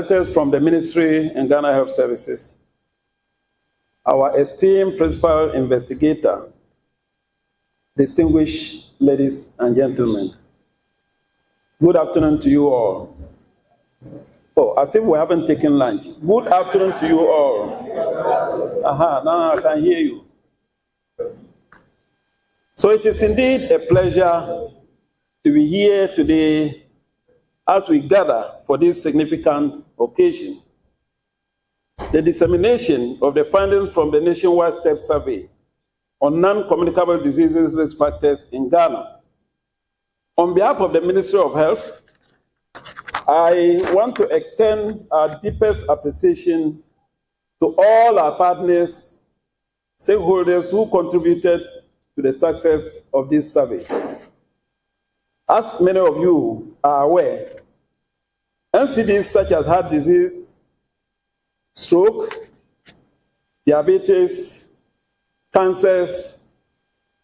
representatives from the Ministry and Ghana Health Services, our esteemed principal investigator, distinguished ladies and gentlemen, good afternoon to you all. Oh, as if we haven't taken lunch. Good afternoon to you all. Now I can hear you. So it is indeed a pleasure to be here today as we gather for this significant occasion. The dissemination of the findings from the nationwide STEP survey on non-communicable diseases risk factors in Ghana. On behalf of the Ministry of Health, I want to extend our deepest appreciation to all our partners, stakeholders who contributed to the success of this survey. As many of you are aware, NCDs such as heart disease, stroke, diabetes, cancers,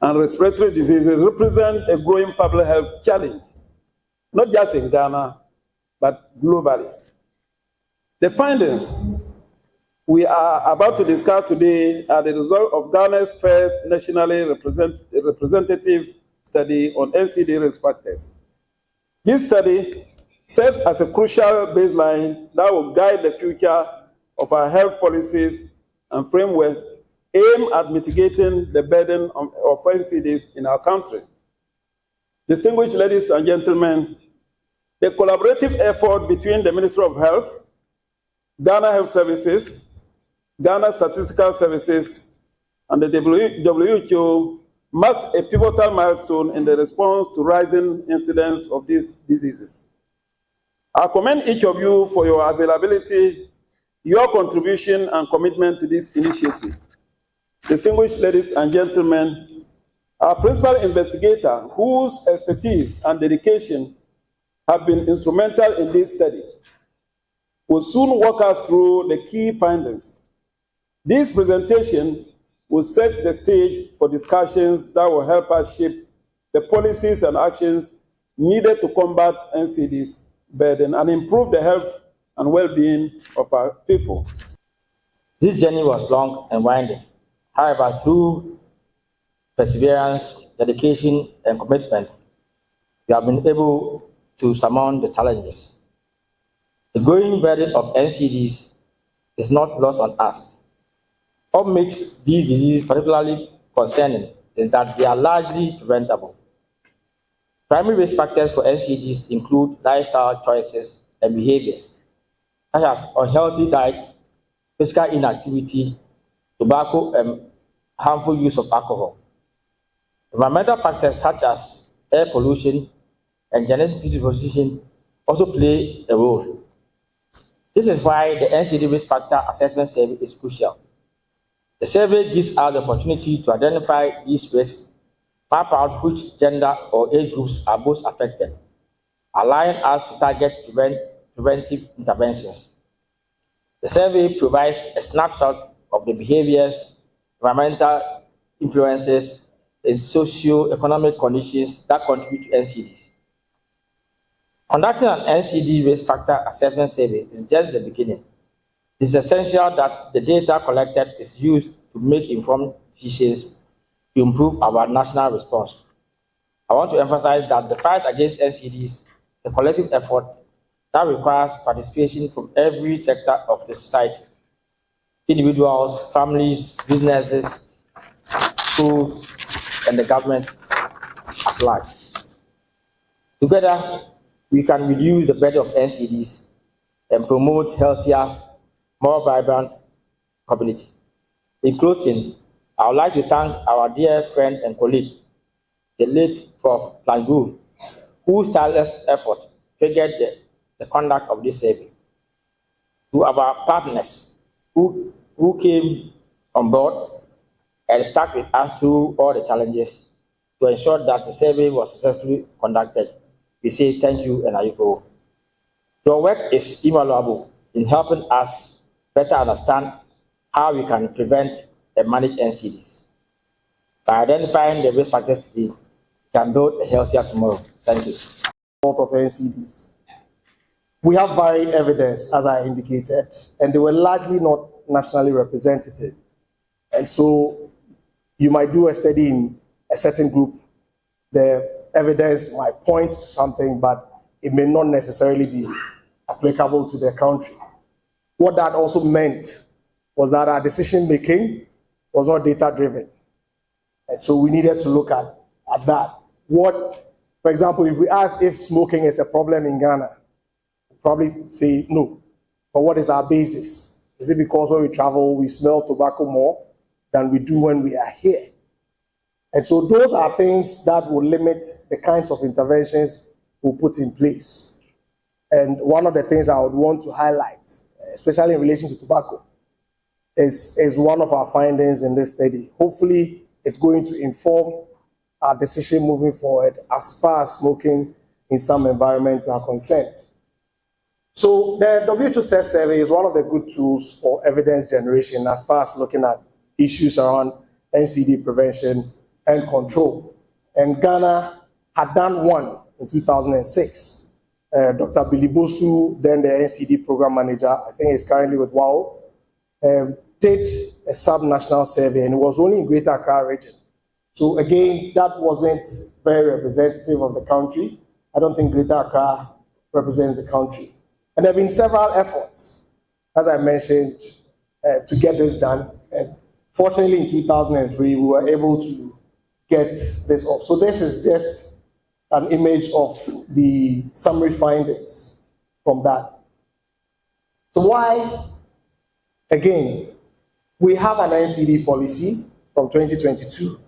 and respiratory diseases represent a growing public health challenge, not just in Ghana, but globally. The findings we are about to discuss today are the result of Ghana's first nationally representative study on NCD risk factors. This study serves as a crucial baseline that will guide the future of our health policies and framework aimed at mitigating the burden of NCDs in our country. Distinguished ladies and gentlemen, the collaborative effort between the Ministry of Health, Ghana Health Services, Ghana Statistical Services, and the WHO marks a pivotal milestone in the response to rising incidence of these diseases. I commend each of you for your availability, your contribution, and commitment to this initiative. Distinguished ladies and gentlemen, our principal investigator, whose expertise and dedication have been instrumental in this study, will soon walk us through the key findings. This presentation will set the stage for discussions that will help us shape the policies and actions needed to combat NCD's burden and improve the health and well-being of our people. This journey was long and winding. However, through perseverance, dedication, and commitment, we have been able to surmount the challenges. The growing burden of NCDs is not lost on us. What makes these diseases particularly concerning is that they are largely preventable. Primary risk factors for NCDs include lifestyle choices and behaviors, such as unhealthy diets, physical inactivity, tobacco, and harmful use of alcohol. Environmental factors such as air pollution and genetic predisposition also play a role. This is why the NCD risk factor assessment survey is crucial. The survey gives us the opportunity to identify these risks, map out which gender or age groups are most affected, allowing us to target preventive interventions. The survey provides a snapshot of the behaviors, environmental influences, and socio-economic conditions that contribute to NCDs. Conducting an NCD risk factor assessment survey is just the beginning. It is essential that the data collected is used to make informed decisions to improve our national response. I want to emphasize that the fight against NCDs is a collective effort that requires participation from every sector of the society: individuals, families, businesses, schools, and the government at large. Together, we can reduce the burden of NCDs and promote healthier, more vibrant community. In closing, I would like to thank our dear friend and colleague, the late Prof. Plangu, whose tireless effort triggered the conduct of this survey. To our partners who came on board and stuck with us through all the challenges to ensure that the survey was successfully conducted, we say thank you and ayuko. Your work is invaluable in helping us better understand how we can prevent and manage NCDs. By identifying the risk factors today, we can build a healthier tomorrow. Thank you. Of NCDs. We have varied evidence, as I indicated, and they were largely not nationally representative. And so you might do a study in a certain group, the evidence might point to something, but it may not necessarily be applicable to their country. What that also meant was that our decision making was not data driven. And so we needed to look at that. For example, if we ask if smoking is a problem in Ghana, we'll probably say no. But what is our basis? Is it because when we travel, we smell tobacco more than we do when we are here? And so those are things that will limit the kinds of interventions we'll put in place. And one of the things I would want to highlight, especially in relation to tobacco, is one of our findings in this study. Hopefully, it's going to inform our decision moving forward as far as smoking in some environments are concerned. So the WHO STEP survey is one of the good tools for evidence generation as far as looking at issues around NCD prevention and control. And Ghana had done one in 2006. Dr. Billy Bosu, then the NCD program manager, I think he's currently with WOW, did a sub-national survey, and it was only in Greater Accra region. So again, that wasn't very representative of the country. I don't think Greater Accra represents the country. And there have been several efforts, as I mentioned, to get this done. And fortunately, in 2003, we were able to get this off. So this is just an image of the summary findings from that. So why? Again, we have an NCD policy from 2022.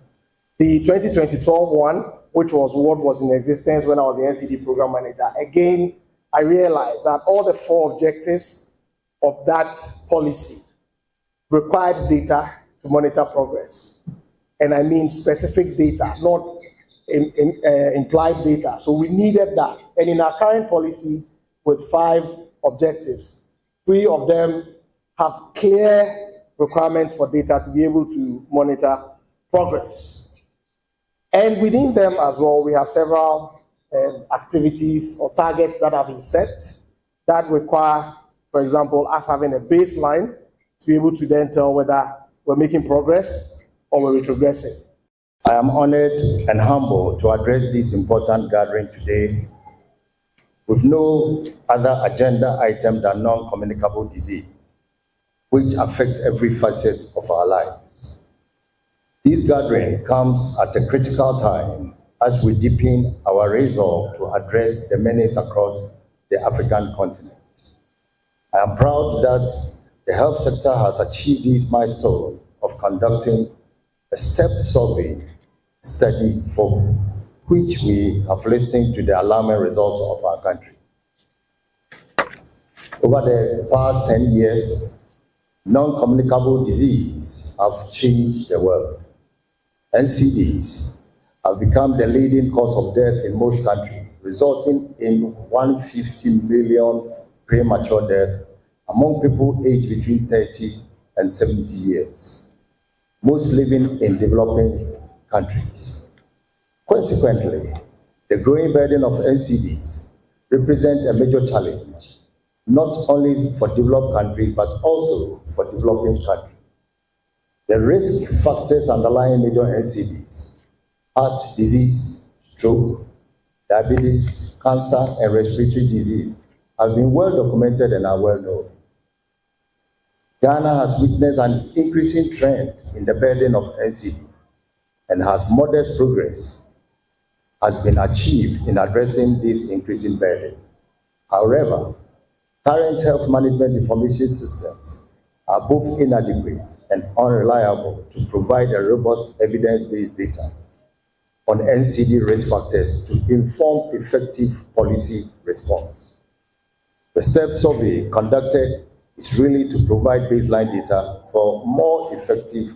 The 2012 one, which was what was in existence when I was the NCD program manager, again, I realized that all the 4 objectives of that policy required data to monitor progress. And I mean specific data, not implied data. So we needed that. And in our current policy with 5 objectives, 3 of them have clear requirements for data to be able to monitor progress. And within them as well, we have several activities or targets that have been set that require, for example, us having a baseline to be able to then tell whether we're making progress or we're retrogressing. I am honored and humbled to address this important gathering today with no other agenda item than non-communicable disease, which affects every facet of our lives. This gathering comes at a critical time as we deepen our resolve to address the menace across the African continent. I am proud that the health sector has achieved this milestone of conducting a STEP survey study for which we have listened to the alarming results of our country. Over the past 10 years, non-communicable diseases have changed the world. NCDs have become the leading cause of death in most countries, resulting in 150 million premature deaths among people aged between 30 and 70 years, most living in developing countries. Consequently, the growing burden of NCDs represents a major challenge, not only for developed countries, but also for developing countries. The risk factors underlying major NCDs, heart disease, stroke, diabetes, cancer, and respiratory disease have been well documented and are well known. Ghana has witnessed an increasing trend in the burden of NCDs, and has modest progress has been achieved in addressing this increasing burden. However, current health management information systems are both inadequate and unreliable to provide a robust evidence-based data on NCD risk factors to inform effective policy response. The STEP survey conducted is really to provide baseline data for more effective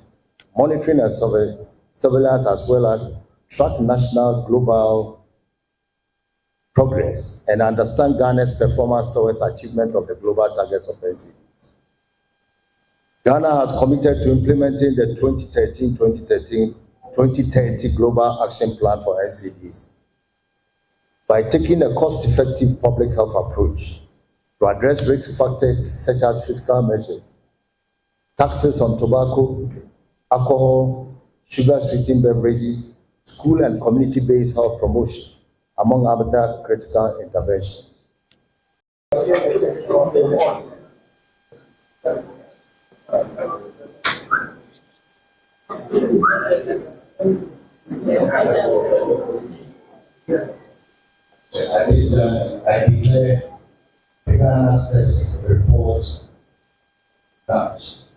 monitoring and surveillance, as well as track national global progress and understand Ghana's performance towards achievement of the global targets of NCDs. Ghana has committed to implementing the 2013-2030 Global Action Plan for NCDs by taking a cost-effective public health approach to address risk factors such as fiscal measures, taxes on tobacco, alcohol, sugar-sweetened beverages, school and community-based health promotion, among other critical interventions. I declare the Ghana States report published.